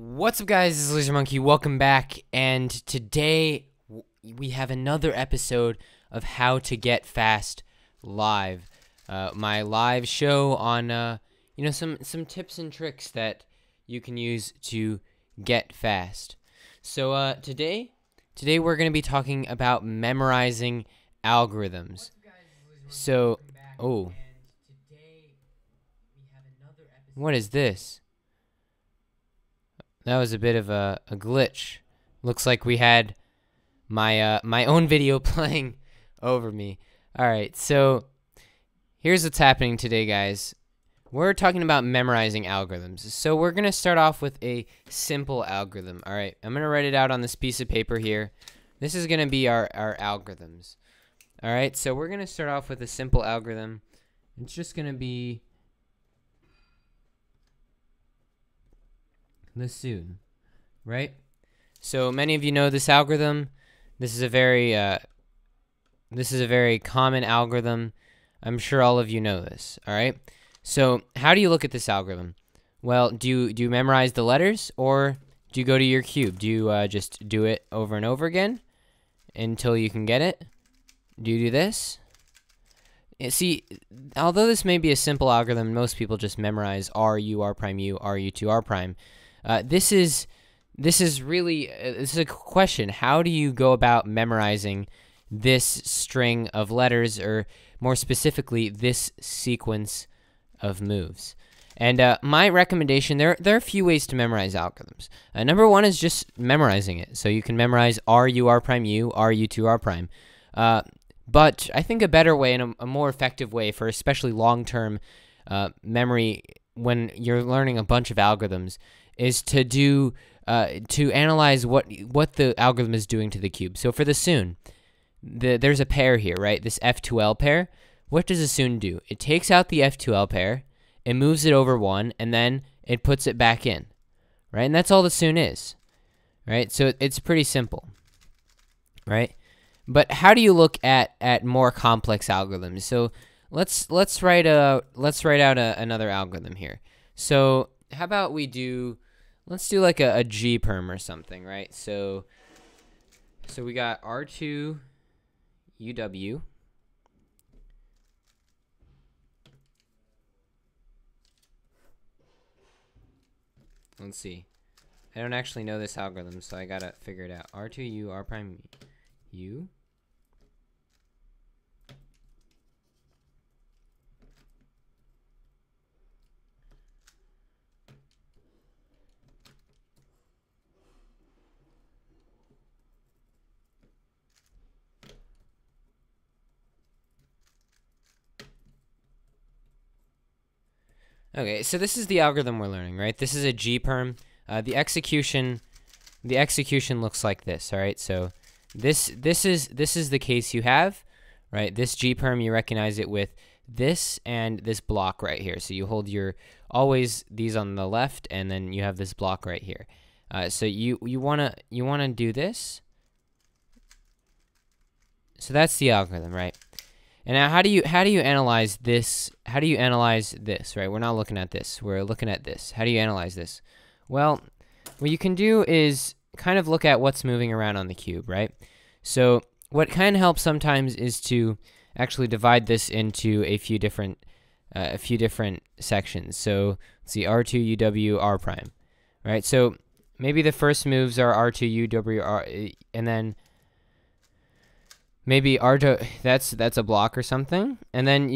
What's up, guys? This is Laser Monkey. Welcome back, and today we have another episode of How to Get Fast Live. My live show on some tips and tricks that you can use to get fast. So today we're going to be talking about memorizing algorithms. So, what is this? That was a bit of a glitch. Looks like we had my my own video playing over me. Alright, so here's what's happening today, guys. We're talking about memorizing algorithms. So we're going to start off with a simple algorithm. Alright, I'm going to write it out on this piece of paper here. This is going to be our algorithms. Alright, so we're going to start off with a simple algorithm. It's just going to be the soon, right? So many of you know this algorithm. This is a very common algorithm. I'm sure all of you know this. All right. So how do you look at this algorithm? Well, do you memorize the letters, or do you go to your cube? Do you just do it over and over again until you can get it? Do you do this? See, although this may be a simple algorithm, most people just memorize R U R prime U R U 2 R prime. This is a question. How do you go about memorizing this string of letters, or more specifically, this sequence of moves? And my recommendation, there are a few ways to memorize algorithms. Number one is just memorizing it. So you can memorize R U R prime U, R U 2 R prime. But I think a better way and a more effective way for especially long-term memory when you're learning a bunch of algorithms is to do to analyze what the algorithm is doing to the cube. So for the soon, there's a pair here, right? This F2L pair. What does the soon do? It takes out the F2L pair, it moves it over one, and then it puts it back in, right? And that's all the soon is, right? So it's pretty simple, right? But how do you look at more complex algorithms? So let's write out another algorithm here. So how about let's do like a G-Perm or something, right? So we got R2 UW. Let's see. I don't actually know this algorithm, so I gotta figure it out. R2 U R prime U. Okay, so this is the algorithm we're learning, right? This is a G-Perm. The execution looks like this. All right, so this is the case you have, right? This G-Perm, you recognize it with this and this block right here. So you hold always these on the left, and then you have this block right here. So you wanna do this. So that's the algorithm, right? And now how do you analyze this? How do you analyze this, right? We're not looking at this. We're looking at this. How do you analyze this? Well, what you can do is kind of look at what's moving around on the cube, right? So what kind of helps sometimes is to actually divide this into a few different sections. So let's see, R2 UW R prime, right? So maybe the first moves are R2 UW R, and then maybe R2, that's a block or something. And then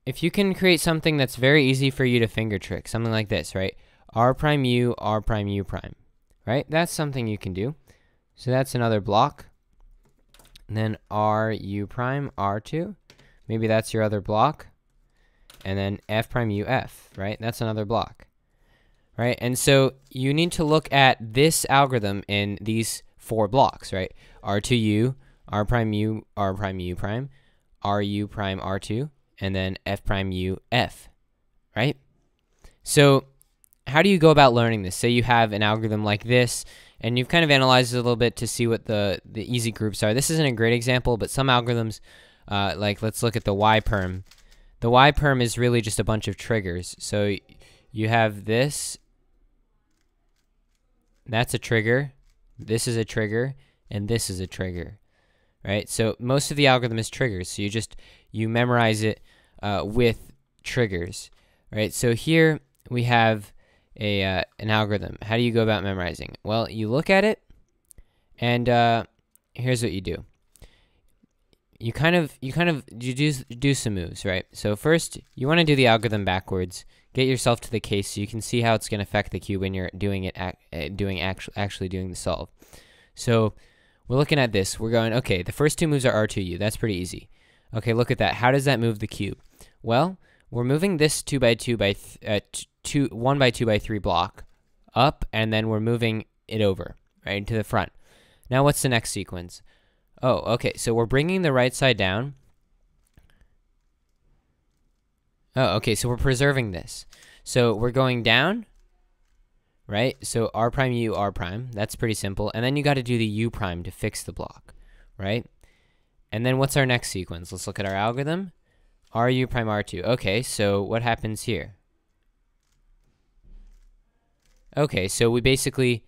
if you can create something that's very easy for you to finger trick, something like this, right? R prime U prime, right? That's something you can do. So that's another block. And then R U prime R2, maybe that's your other block. And then F prime U F, right? That's another block, right? And so you need to look at this algorithm in these four blocks, right? R2 U, R prime U prime, R U prime R2, and then F prime U F, right? So how do you go about learning this? Say you have an algorithm like this, and you've kind of analyzed it a little bit to see what the easy groups are. This isn't a great example, but some algorithms, like let's look at the Y-Perm. The Y-Perm is really just a bunch of triggers. So you have this, that's a trigger, this is a trigger, and this is a trigger, right? So most of the algorithm is triggers, so you memorize it with triggers, right? So here we have an algorithm. How do you go about memorizing? Well, you look at it, and here's what you do. You do some moves, right? So first, you want to do the algorithm backwards. Get yourself to the case so you can see how it's going to affect the cube when you're doing it, actually doing the solve. So we're looking at this. We're going, okay, the first two moves are R2U. That's pretty easy. Okay, look at that. How does that move the cube? Well, we're moving this 1 by 2 by 3 block up, and then we're moving it over, right, to the front. Now what's the next sequence? Oh, okay, so we're bringing the right side down. Oh, okay, so we're preserving this. So we're going down, right? So R prime U, R prime. That's pretty simple. And then you got to do the U prime to fix the block, right? And then what's our next sequence? Let's look at our algorithm. R U prime R2. Okay, so what happens here? Okay, so we basically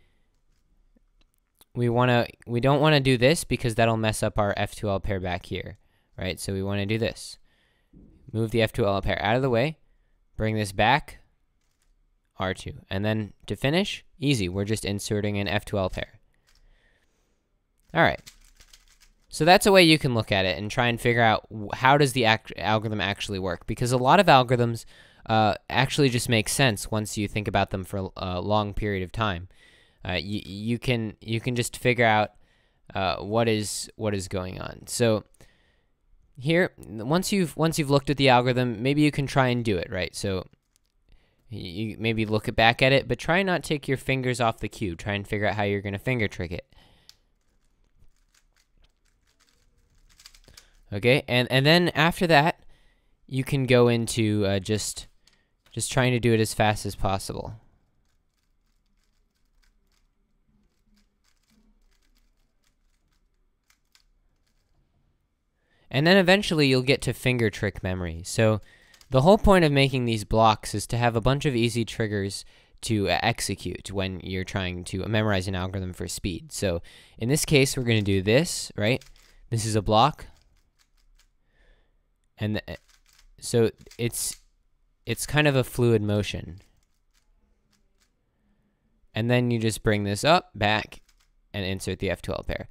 we don't want to do this because that'll mess up our F2L pair back here, right? So we want to do this. Move the F2L pair out of the way, bring this back, R2. And then to finish, easy, we're just inserting an F2L pair. All right. So that's a way you can look at it and try and figure out how does the algorithm actually work, because a lot of algorithms actually just make sense once you think about them for a long period of time. You can just figure out what is going on. So here, once you've looked at the algorithm, maybe you can try and do it, right? So you maybe look back at it, but try not take your fingers off the cube. Try and figure out how you're going to finger trick it. Okay, and then after that, you can go into just trying to do it as fast as possible. And then eventually you'll get to finger trick memory. So the whole point of making these blocks is to have a bunch of easy triggers to execute when you're trying to memorize an algorithm for speed. So in this case, we're going to do this, right? This is a block. And so it's kind of a fluid motion. And then you just bring this up, back, and insert the F2L pair.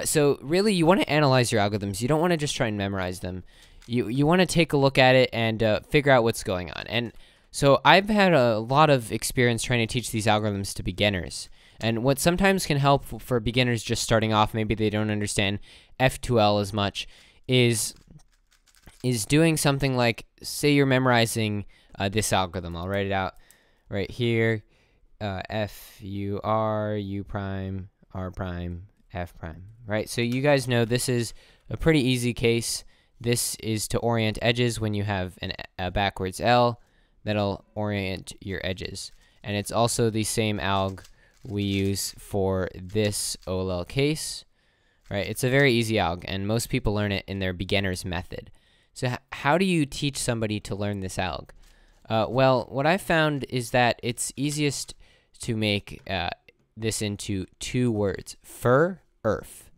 So really, you want to analyze your algorithms. You don't want to just try and memorize them. You want to take a look at it and figure out what's going on. And so I've had a lot of experience trying to teach these algorithms to beginners. And what sometimes can help for beginners just starting off, maybe they don't understand F2L as much, is doing something like, say you're memorizing this algorithm. I'll write it out right here. F, U, R, U prime, R prime, F prime, right? So you guys know this is a pretty easy case. This is to orient edges when you have a backwards L. That'll orient your edges. And it's also the same alg we use for this OLL case, right? It's a very easy alg, and most people learn it in their beginner's method. So how do you teach somebody to learn this alg? Well, what I found is that it's easiest to make this into two words, fur, earth,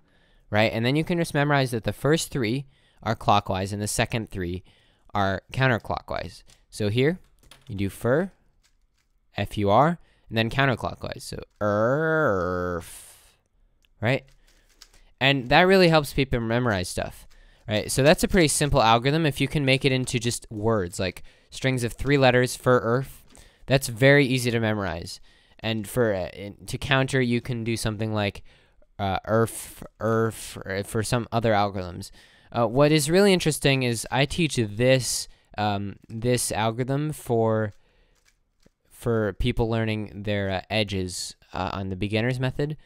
right? And then you can just memorize that the first three are clockwise and the second three are counterclockwise. So here, you do fur, F-U-R, and then counterclockwise, so earth, right? And that really helps people memorize stuff, right? So that's a pretty simple algorithm. If you can make it into just words, like strings of 3 letters, fur, earth, that's very easy to memorize. And for to counter, you can do something like earth for some other algorithms. What is really interesting is I teach this this algorithm for people learning their edges on the beginner's method,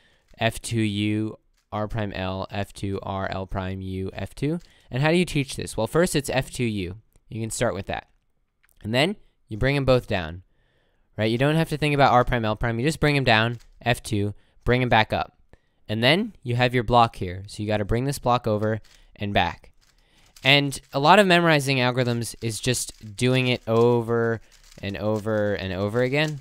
F2U, R prime L, F2, R, L prime U, F2. And how do you teach this? Well, first it's F2U. You can start with that. And then you bring them both down, right? You don't have to think about R prime, L prime. You just bring them down, F2, bring them back up. And then you have your block here. So you got to bring this block over and back. And a lot of memorizing algorithms is just doing it over and over and over again.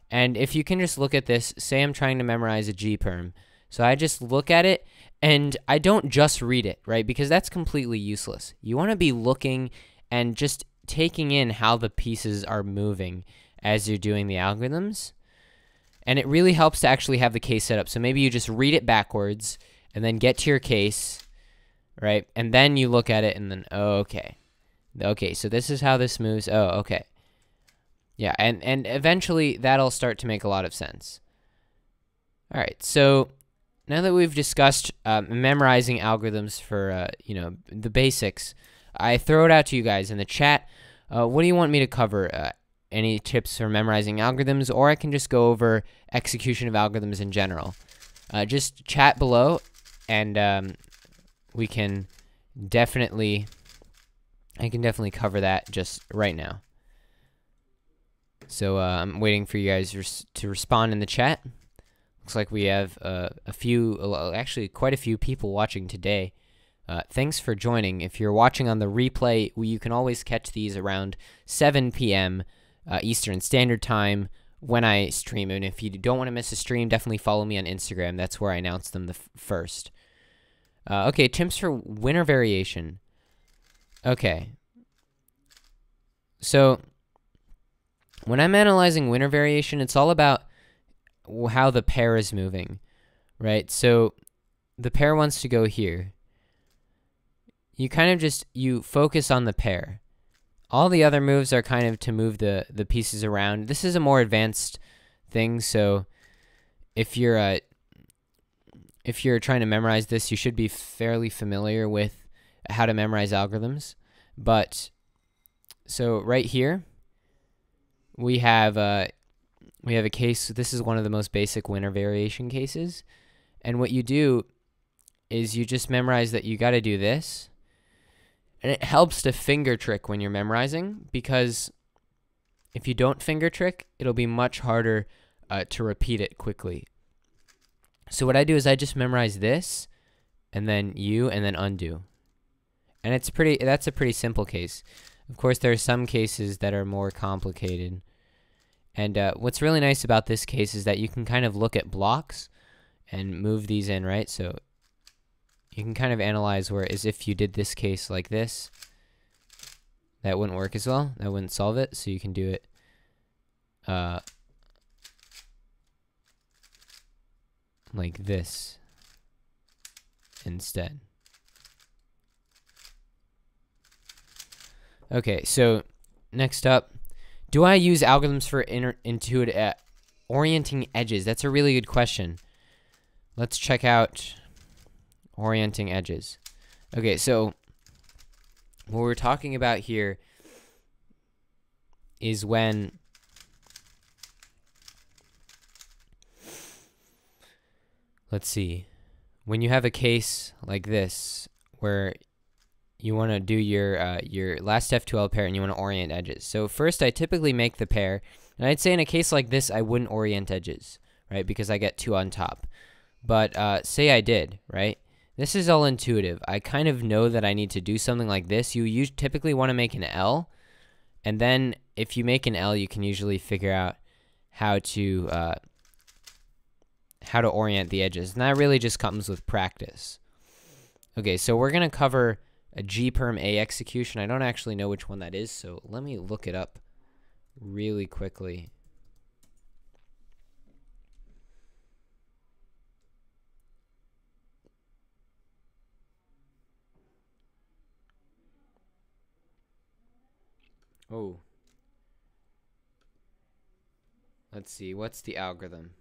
And if you can just look at this, say I'm trying to memorize a G-Perm. So I just look at it, and I don't just read it, right? Because that's completely useless. You want to be looking and just taking in how the pieces are moving as you're doing the algorithms. And it really helps to actually have the case set up. So maybe you just read it backwards and then get to your case, right? And then you look at it and then, oh, okay. Okay, so this is how this moves. Oh, okay. Yeah, and eventually that'll start to make a lot of sense. All right, so now that we've discussed memorizing algorithms for, the basics, I throw it out to you guys in the chat. What do you want me to cover? Any tips for memorizing algorithms, or I can just go over execution of algorithms in general. Just chat below, and I can definitely cover that just right now. So I'm waiting for you guys to respond in the chat. Looks like we have actually quite a few people watching today. Thanks for joining. If you're watching on the replay, you can always catch these around 7 p.m. Eastern Standard Time when I stream. And if you don't want to miss a stream, definitely follow me on Instagram. That's where I announce them first. Okay, tips for winner variation. Okay. So when I'm analyzing winner variation, it's all about how the pair is moving, right? So the pair wants to go here. You kind of you focus on the pair. All the other moves are kind of to move the pieces around. This is a more advanced thing, so if you're trying to memorize this, you should be fairly familiar with how to memorize algorithms. But so right here, we have a case. This is one of the most basic winner variation cases, and what you do is you just memorize that you got to do this. And it helps to finger trick when you're memorizing, because if you don't finger trick, it'll be much harder to repeat it quickly. So what I do is I just memorize this, and then and then undo. And that's a pretty simple case. Of course, there are some cases that are more complicated. And what's really nice about this case is that you can kind of look at blocks and move these in, right? So you can kind of analyze, whereas if you did this case like this, that wouldn't work as well. That wouldn't solve it. So you can do it like this instead. Okay, so next up, do I use algorithms for intuitive orienting edges? That's a really good question. Let's check out orienting edges. Okay, so what we're talking about here is when let's see, when you have a case like this where you want to do your last F2L pair and you want to orient edges. So first, I typically make the pair, and I'd say in a case like this, I wouldn't orient edges, right? Because I get 2 on top. But say I did, right? This is all intuitive. I kind of know that I need to do something like this. You typically want to make an L, and then if you make an L, you can usually figure out how to orient the edges, and that really just comes with practice. Okay, so we're gonna cover a G-Perm A execution. I don't actually know which one that is, so let me look it up really quickly. Oh. Let's see, what's the algorithm?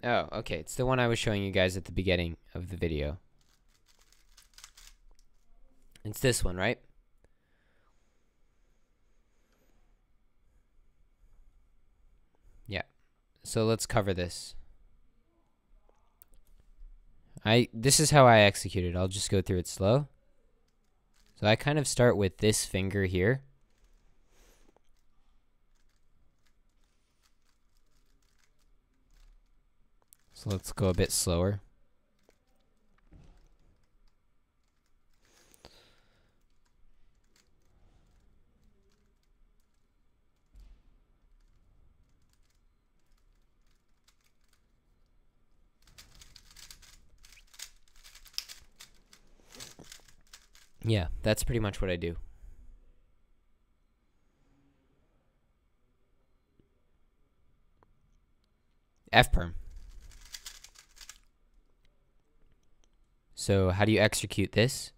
Oh, okay, it's the one I was showing you guys at the beginning of the video. It's this one, right? Yeah. So let's cover this. This is how I execute it. I'll just go through it slow. So I kind of start with this finger here. So let's go a bit slower. Yeah, that's pretty much what I do. F-perm. So how do you execute this?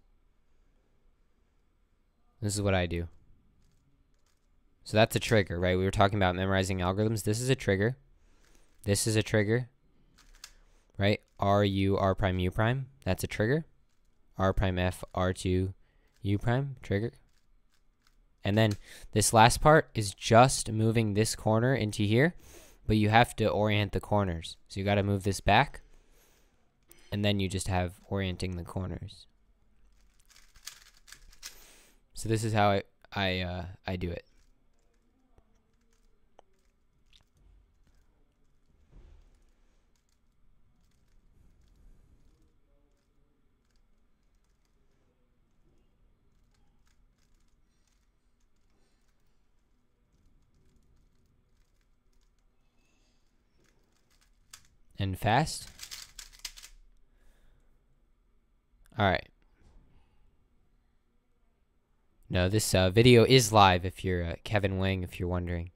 This is what I do. So that's a trigger, right? We were talking about memorizing algorithms. This is a trigger. This is a trigger, right? R, U, R prime, U prime. That's a trigger. R prime, F, R2, U prime, trigger. And then this last part is just moving this corner into here, but you have to orient the corners. So you got to move this back, and then you just have orienting the corners. So this is how I do it. And fast. All right. No, this video is live if you're Kevin Wang, if you're wondering.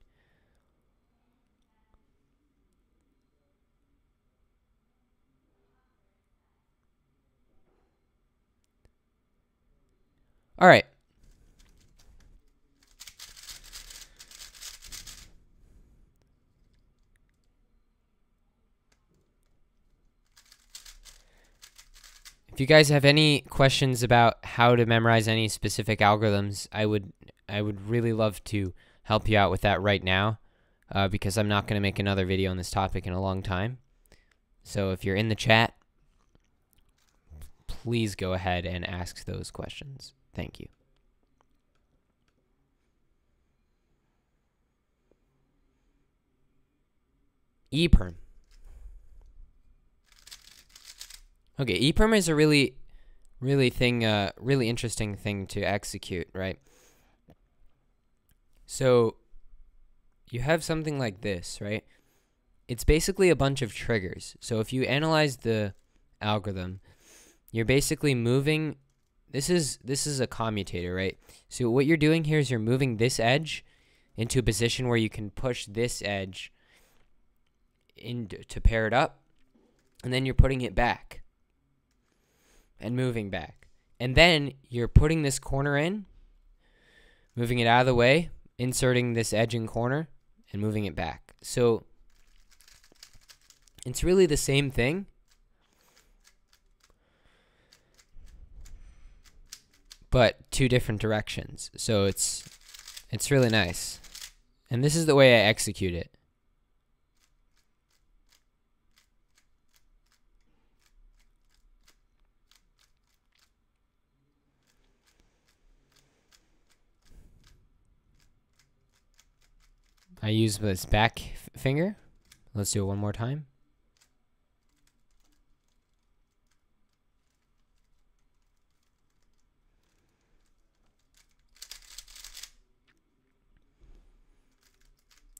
All right. If you guys have any questions about how to memorize any specific algorithms, I would really love to help you out with that right now, because I'm not going to make another video on this topic in a long time. So if you're in the chat, please go ahead and ask those questions. Thank you. E-perm. Okay, E-perm is a really interesting thing to execute, right? So you have something like this, right? It's basically a bunch of triggers. So if you analyze the algorithm, you're basically moving. This is a commutator, right? So what you're doing here is you're moving this edge into a position where you can push this edge in to pair it up, and then you're putting it back and moving back. And then you're putting this corner in, moving it out of the way, inserting this edge in corner, and moving it back. So it's really the same thing, but two different directions. So it's really nice. And this is the way I execute it. I use this back finger. Let's do it one more time.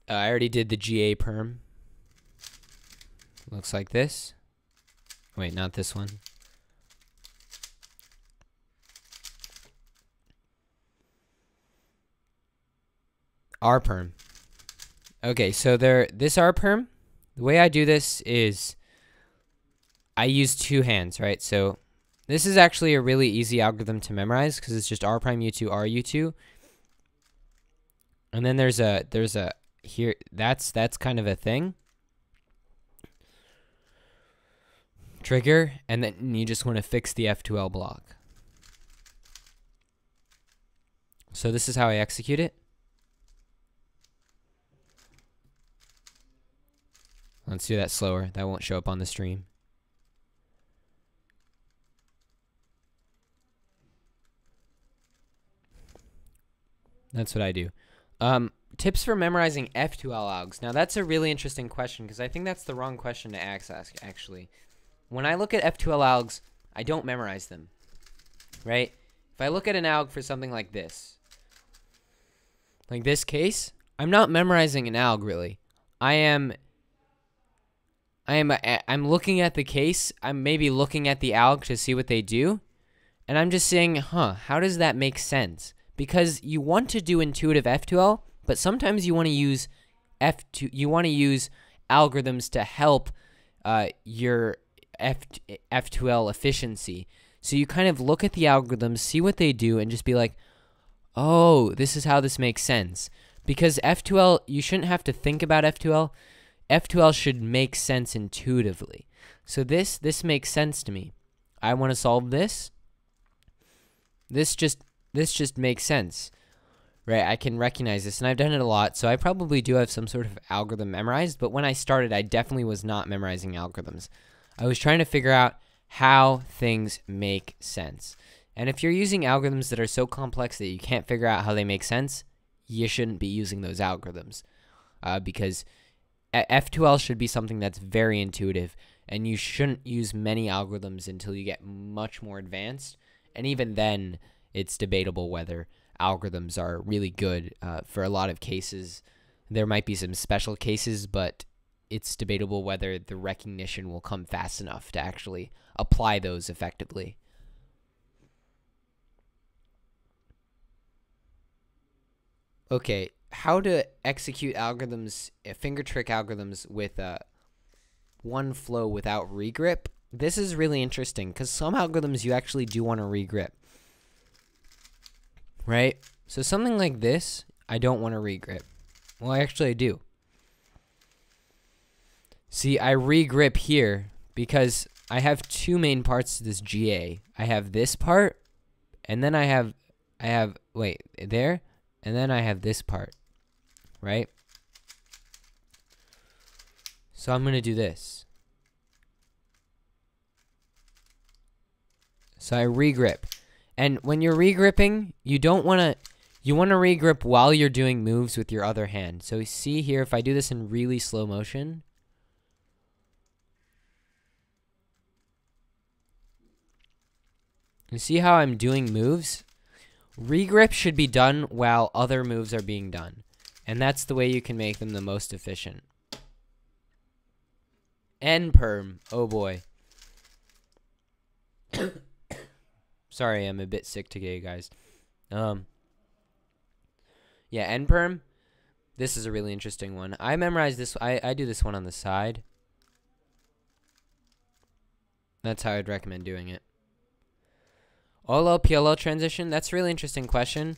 I already did the G-Perm. Looks like this. Wait, not this one. R-Perm. Okay, so this R-Perm, the way I do this is I use two hands, right? So this is actually a really easy algorithm to memorize because it's just R prime U2 R U2. And then there's a here that's kind of a thing. Trigger, and then you just want to fix the F2L block. So this is how I execute it. Let's do that slower. That won't show up on the stream. That's what I do. Tips for memorizing F2L algs. Now that's a really interesting question because I think that's the wrong question to ask actually. When I look at F2L algs, I don't memorize them, right? If I look at an alg for something like this case, I'm not memorizing an alg really. I'm looking at the case. I'm maybe looking at the alg to see what they do, And I'm just saying, how does that make sense? Because you want to do intuitive F2L, but sometimes you want to use algorithms to help your F2L efficiency. So you kind of look at the algorithms, see what they do, and just be like, oh, this is how this makes sense. Because F2L, you shouldn't have to think about F2L. F2L should make sense intuitively. So this makes sense to me. I want to solve this. This just makes sense, right? I can recognize this, and I've done it a lot, so I probably do have some sort of algorithm memorized, but when I started, I definitely was not memorizing algorithms. I was trying to figure out how things make sense. And if you're using algorithms that are so complex that you can't figure out how they make sense, you shouldn't be using those algorithms, because F2L should be something that's very intuitive, and you shouldn't use many algorithms until you get much more advanced. And even then, it's debatable whether algorithms are really good. For a lot of cases, there might be some special cases, but it's debatable whether the recognition will come fast enough to actually apply those effectively. Okay, how to execute algorithms, finger trick algorithms with one flow without regrip. This is really interesting because some algorithms you actually do want to regrip, right? So something like this, I don't want to regrip. Well, actually I do. See, I regrip here because I have two main parts to this GA. I have this part, and then I have wait, there, and then I have this part, right? So I'm going to do this. So I regrip. And when you're regripping, you want to regrip while you're doing moves with your other hand. So see here, if I do this in really slow motion, you see how I'm doing moves? Regrip should be done while other moves are being done. And that's the way you can make them the most efficient. N-perm. Oh boy. Sorry, I'm a bit sick today, guys. Yeah, N-perm. This is a really interesting one. I memorized this. I do this one on the side. That's how I'd recommend doing it. OLL PLL transition. That's a really interesting question.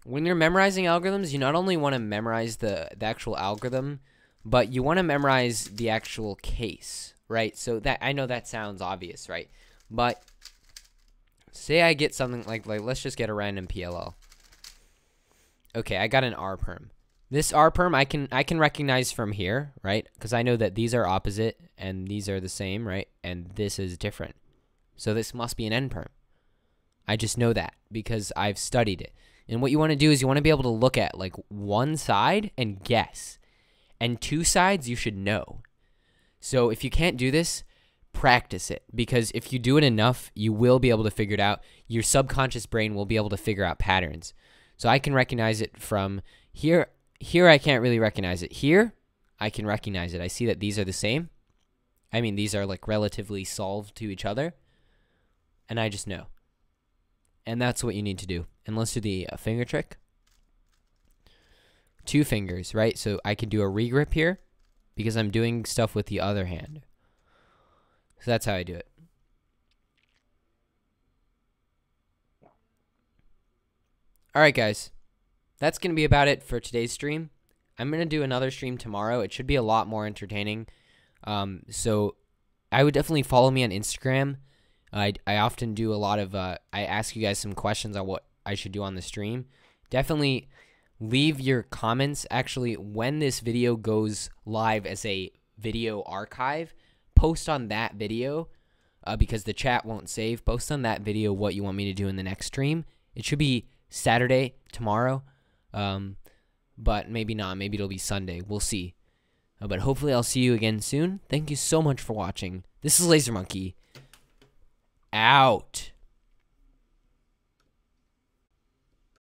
When you're memorizing algorithms, you not only want to memorize the actual algorithm, but you want to memorize the actual case, right? So that, I know that sounds obvious, right? But say I get something like let's just get a random PLL. Okay, I got an R-perm. This R-perm I can recognize from here, right? Because I know that these are opposite and these are the same, right? And this is different. So this must be an N-perm. I just know that because I've studied it. And what you want to do is you want to be able to look at like one side and guess. And two sides you should know. So if you can't do this, practice it. Because if you do it enough, you will be able to figure it out. Your subconscious brain will be able to figure out patterns. So I can recognize it from here. Here I can't really recognize it. Here, I can recognize it. I see that these are the same. I mean, these are like relatively solved to each other. And I just know. And that's what you need to do. And let's do the finger trick. 2 fingers, right? So I can do a regrip here because I'm doing stuff with the other hand. So that's how I do it. Alright guys, that's going to be about it for today's stream. I'm going to do another stream tomorrow. It should be a lot more entertaining. So I would definitely follow me on Instagram. I often do a lot of, I ask you guys some questions on what I should do on the stream. Definitely leave your comments. Actually, when this video goes live as a video archive, post on that video because the chat won't save. Post on that video what you want me to do in the next stream. It should be Saturday, tomorrow, but maybe not. Maybe it'll be Sunday. We'll see. But hopefully I'll see you again soon. Thank you so much for watching. This is Laser Monkey. Out.